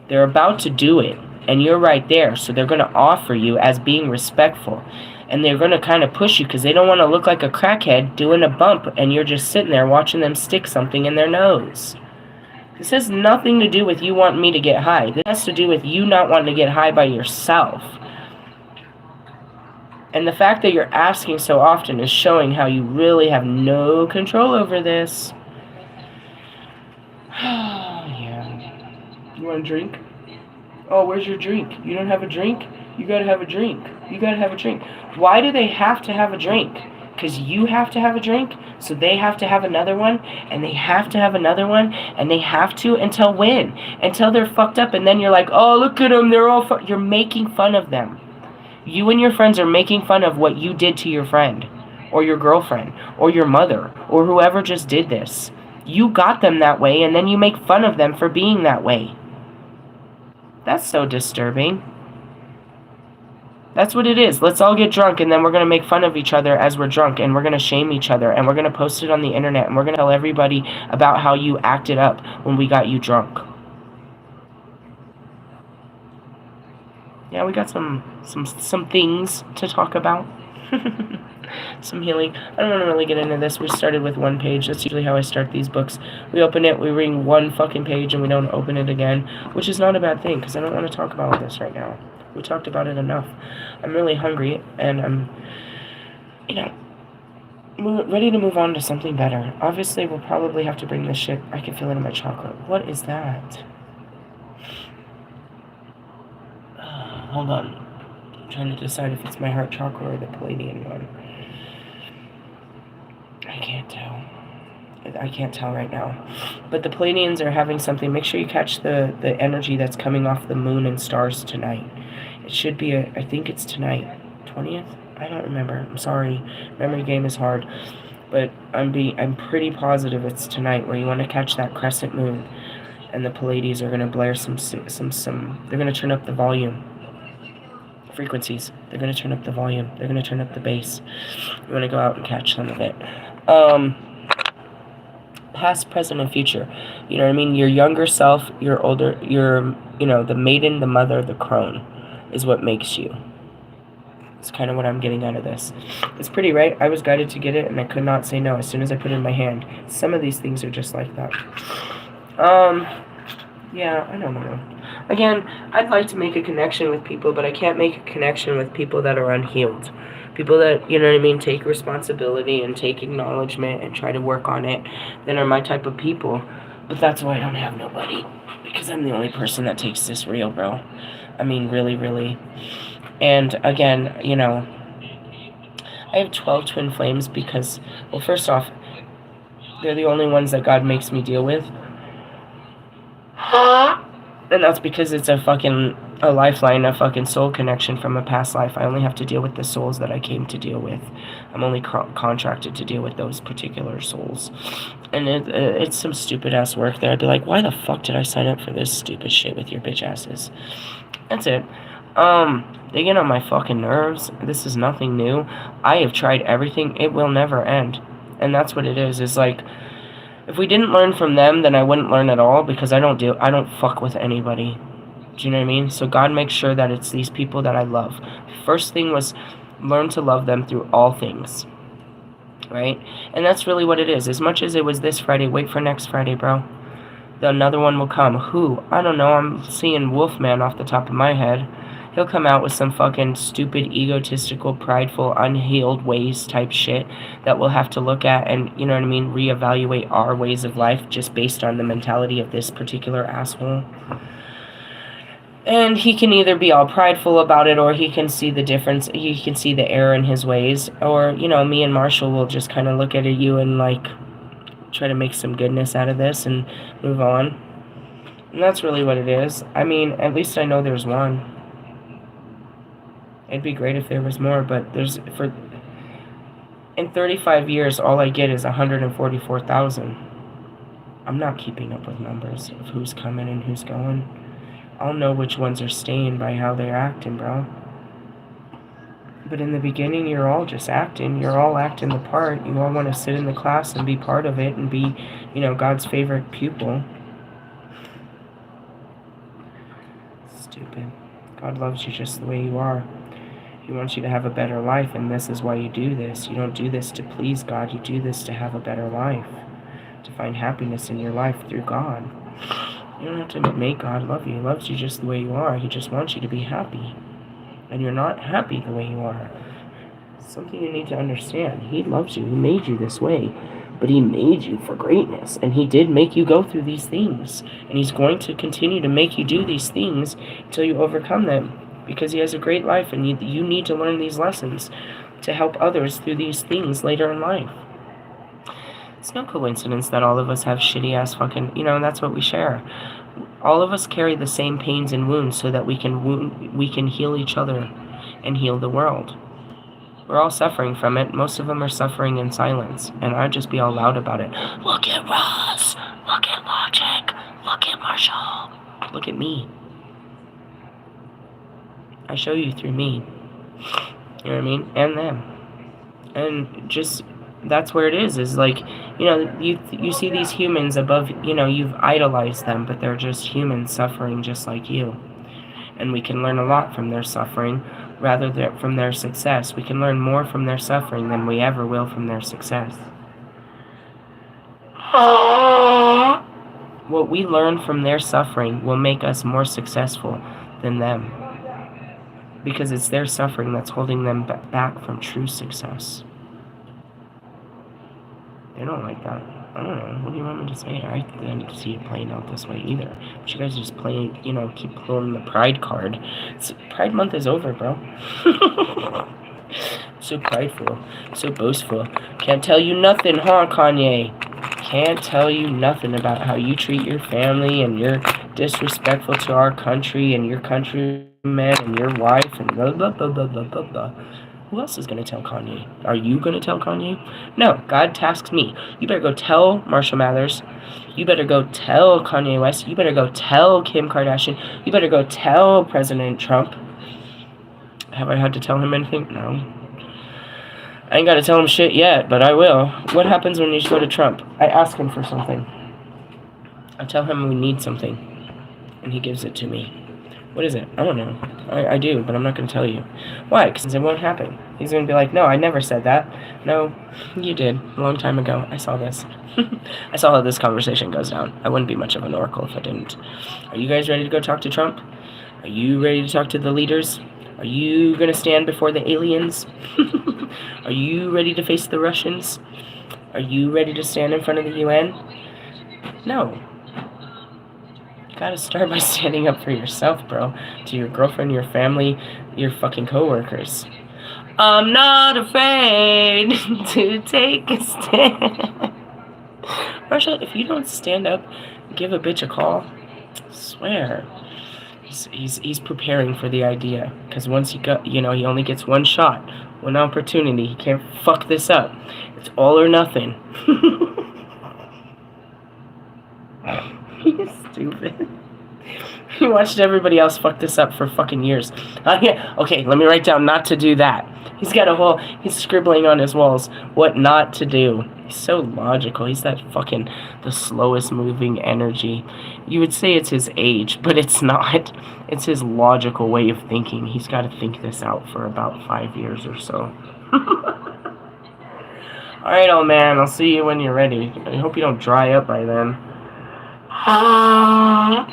They're about to do it, and you're right there, so they're going to offer you as being respectful, and they're going to kind of push you because they don't want to look like a crackhead doing a bump, and you're just sitting there watching them stick something in their nose. This has nothing to do with you wanting me to get high. This has to do with you not wanting to get high by yourself. And the fact that you're asking so often is showing how you really have no control over this. You want a drink? Oh, where's your drink? You don't have a drink? You gotta have a drink. You gotta have a drink. Why do they have to have a drink? Because you have to have a drink, so they have to have another one, and they have to have another one, and they have to until when? Until they're fucked up, and then you're like, oh, look at them, they're all you're making fun of them. You and your friends are making fun of what you did to your friend, or your girlfriend, or your mother, or whoever just did this. You got them that way, and then you make fun of them for being that way. That's so disturbing. That's what it is. Let's all get drunk, and then we're going to make fun of each other as we're drunk, and we're going to shame each other, and we're going to post it on the internet, and we're going to tell everybody about how you acted up when we got you drunk. Yeah, we got some things to talk about. Some healing. I don't want to really get into this. We started with one page. That's usually how I start these books. We open it, we read one fucking page, and we don't open it again, which is not a bad thing, because I don't want to talk about this right now. We talked about it enough. I'm really hungry, and I'm, ready to move on to something better. Obviously, we'll probably have to bring this shit. I can feel it in my chocolate. What is that? Hold on. I'm trying to decide if it's my heart chakra or the Palladian one. I can't tell right now. But the Palladians are having something. Make sure you catch the energy that's coming off the moon and stars tonight. It should be I think it's tonight. 20th? I don't remember. I'm sorry. Memory game is hard. But I'm pretty positive it's tonight, where you want to catch that crescent moon. And the Palladians are going to blare some they're going to turn up the volume. Frequencies. They're going to turn up the volume. They're going to turn up the bass. You want to go out and catch some of it. Past, present, and future. You know what I mean? Your younger self, your older, the maiden, the mother, the crone is what makes you. It's kind of what I'm getting out of this. It's pretty, right? I was guided to get it, and I could not say no as soon as I put it in my hand. Some of these things are just like that. Yeah, I don't know. Again, I'd like to make a connection with people, but I can't make a connection with people that are unhealed. People that, you know what I mean, take responsibility and take acknowledgement and try to work on it, that are my type of people. But that's why I don't have nobody. Because I'm the only person that takes this real, bro. I mean, really, really. And again, you know, I have 12 twin flames because, well, first off, they're the only ones that God makes me deal with. And that's because it's a lifeline, a fucking soul connection from a past life. I only have to deal with the souls that I came to deal with. I'm only contracted to deal with those particular souls. And it's some stupid ass work there. I'd be like, why the fuck did I sign up for this stupid shit with your bitch asses? That's it. They get on my fucking nerves. This is nothing new. I have tried everything. It will never end. And that's what it is. It's like, if we didn't learn from them, then I wouldn't learn at all, because I don't fuck with anybody. Do you know what I mean? So God makes sure that it's these people that I love. First thing was learn to love them through all things. Right? And that's really what it is. As much as it was this Friday, wait for next Friday, bro. Another one will come. Who? I don't know. I'm seeing Wolfman off the top of my head. He'll come out with some fucking stupid, egotistical, prideful, unhealed ways type shit that we'll have to look at and, you know what I mean, reevaluate our ways of life just based on the mentality of this particular asshole. And he can either be all prideful about it, or he can see the difference, he can see the error in his ways, or, you know, me and Marshall will just kind of look at you and, like, try to make some goodness out of this and move on. And that's really what it is. I mean, at least I know there's one. It'd be great if there was more, but in 35 years, all I get is 144,000. I'm not keeping up with numbers of who's coming and who's going. I'll know which ones are staying by how they're acting, bro. But in the beginning, you're all just acting. You're all acting the part. You all want to sit in the class and be part of it and be, you know, God's favorite pupil. Stupid. God loves you just the way you are. He wants you to have a better life, and this is why you do this. You don't do this to please God. You do this to have a better life, to find happiness in your life through God. You don't have to make God love you. He loves you just the way you are. He just wants you to be happy. And you're not happy the way you are. It's something you need to understand. He loves you. He made you this way. But he made you for greatness. And he did make you go through these things. And he's going to continue to make you do these things until you overcome them. Because he has a great life, and you need to learn these lessons to help others through these things later in life. It's no coincidence that all of us have shitty ass fucking, you know, that's what we share. All of us carry the same pains and wounds so that we can heal each other and heal the world. We're all suffering from it. Most of them are suffering in silence, and I'd just be all loud about it. Look at Ross! Look at Logic! Look at Marshall! Look at me. I show you through me. You know what I mean? And them. And just, that's where it is like, you know, you see these humans above, you know, you've idolized them, but they're just humans suffering just like you. And we can learn a lot from their suffering rather than from their success. We can learn more from their suffering than we ever will from their success. What we learn from their suffering will make us more successful than them. Because it's their suffering that's holding them back from true success. They don't like that. I don't know. What do you want me to say? I didn't see it playing out this way either. But you guys are just playing, you know, keep pulling the Pride card. Pride month is over, bro. So prideful. So boastful. Can't tell you nothing, huh, Kanye? Can't tell you nothing about how you treat your family, and you're disrespectful to our country and your countrymen and your wife and blah, blah, blah, blah, blah, blah, blah. Who else is going to tell Kanye? Are you going to tell Kanye? No, God tasks me. You better go tell Marshall Mathers. You better go tell Kanye West. You better go tell Kim Kardashian. You better go tell President Trump. Have I had to tell him anything? No. I ain't got to tell him shit yet, but I will. What happens when you go to Trump? I ask him for something. I tell him we need something, and he gives it to me. What is it? I don't know. I do, but I'm not going to tell you. Why? Because it won't happen. He's going to be like, no, I never said that. No, you did. A long time ago. I saw this. I saw how this conversation goes down. I wouldn't be much of an oracle if I didn't. Are you guys ready to go talk to Trump? Are you ready to talk to the leaders? Are you going to stand before the aliens? Are you ready to face the Russians? Are you ready to stand in front of the UN? No. You gotta start by standing up for yourself, bro. To your girlfriend, your family, your fucking coworkers. I'm not afraid to take a stand. Russia, if you don't stand up, give a bitch a call, I swear. He's preparing for the idea. Because once he only gets one shot, one opportunity. He can't fuck this up. It's all or nothing. He's stupid. He watched everybody else fuck this up for fucking years. Yeah. Okay, let me write down not to do that. He's scribbling on his walls what not to do. He's so logical. He's the slowest moving energy. You would say it's his age, but it's not. It's his logical way of thinking. He's got to think this out for about 5 years or so. Alright, old man, I'll see you when you're ready. I hope you don't dry up by then. Are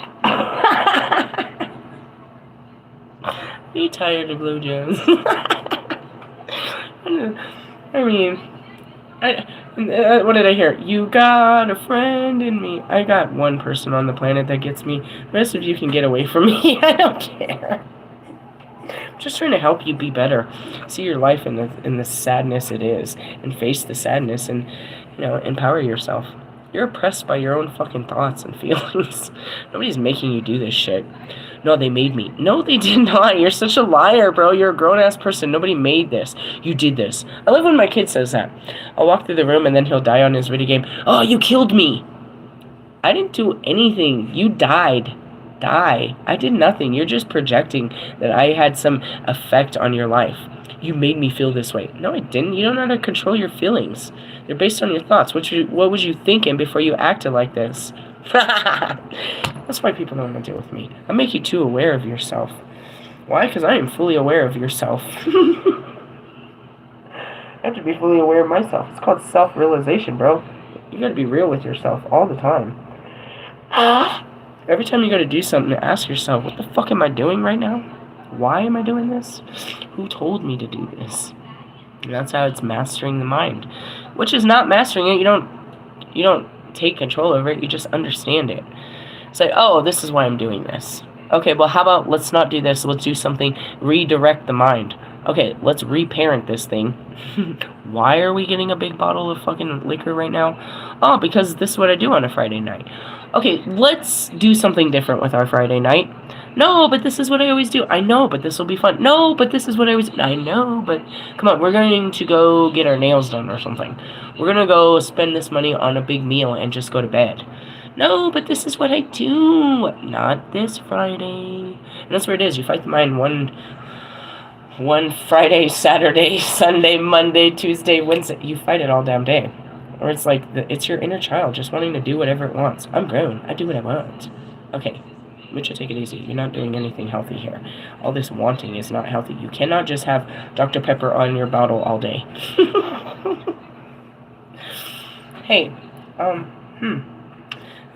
you tired of blowjobs? I mean, what did I hear? You got a friend in me. I got one person on the planet that gets me. The rest of you can get away from me. I don't care. I'm just trying to help you be better. See your life in the sadness it is, and face the sadness, and empower yourself. You're oppressed by your own fucking thoughts and feelings. Nobody's making you do this shit. No, they made me. No, they did not. You're such a liar, bro. You're a grown-ass person. Nobody made this. You did this. I love when my kid says that. I'll walk through the room and then he'll die on his video game. Oh, you killed me. I didn't do anything. You died. Die. I did nothing. You're just projecting that I had some effect on your life. You made me feel this way. No, I didn't. You don't know how to control your feelings. They're based on your thoughts. What was you thinking before you acted like this? That's why people don't want to deal with me. I make you too aware of yourself. Why? Because I am fully aware of yourself. I have to be fully aware of myself. It's called self-realization, bro. You gotta be real with yourself all the time. Every time you gotta do something, ask yourself, what the fuck am I doing right now? Why am I doing this? Who told me to do this? And that's how it's mastering the mind. Which is not mastering it. You don't take control over it. You just understand it. It's like, oh, this is why I'm doing this. Okay, well, how about let's not do this. Let's do something. Redirect the mind. Okay, let's reparent this thing. Why are we getting a big bottle of fucking liquor right now? Oh, because this is what I do on a Friday night. Okay, let's do something different with our Friday night. No, but this is what I always do. I know, but this will be fun. No, but this is what I always do. I know, but come on, we're going to go get our nails done or something. We're going to go spend this money on a big meal and just go to bed. No, but this is what I do. Not this Friday. And that's where it is. You fight the mind one Friday, Saturday, Sunday, Monday, Tuesday, Wednesday. You fight it all damn day. Or it's like, it's your inner child just wanting to do whatever it wants. I'm grown. I do what I want. Okay. Mitchell, take it easy. You're not doing anything healthy here. All this wanting is not healthy. You cannot just have Dr. Pepper on your bottle all day. Hey,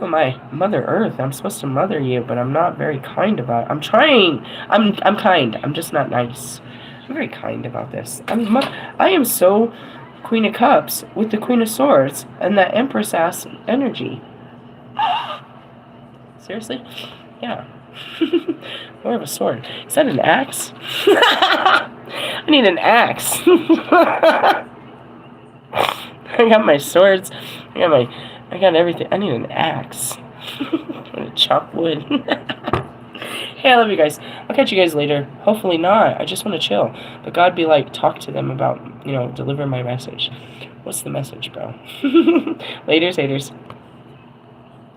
Oh my, Mother Earth, I'm supposed to mother you, but I'm not very kind about it. I'm trying. I'm kind. I'm just not nice. I'm very kind about this. I am so Queen of Cups with the Queen of Swords and that Empress ass energy. Seriously? Yeah. More of a sword. Is that an axe? I need an axe. I got my swords. I got everything. I need an axe. I'm gonna chop wood. Hey, I love you guys. I'll catch you guys later. Hopefully not. I just want to chill. But God be like, talk to them about, deliver my message. What's the message, bro? Laters, haters.